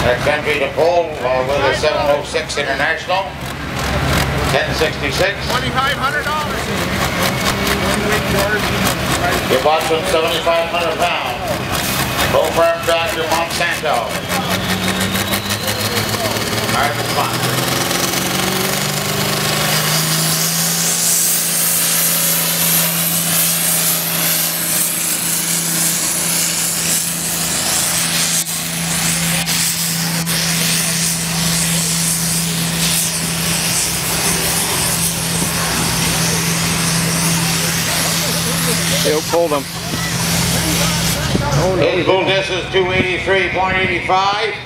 Next entry to pull with a 706 International, 1066. $2,500. Your box on 7,500 pounds. Full farm tractor Monsanto. Our sponsor. He'll pull them. Oh, no. His bull disc is 283.85.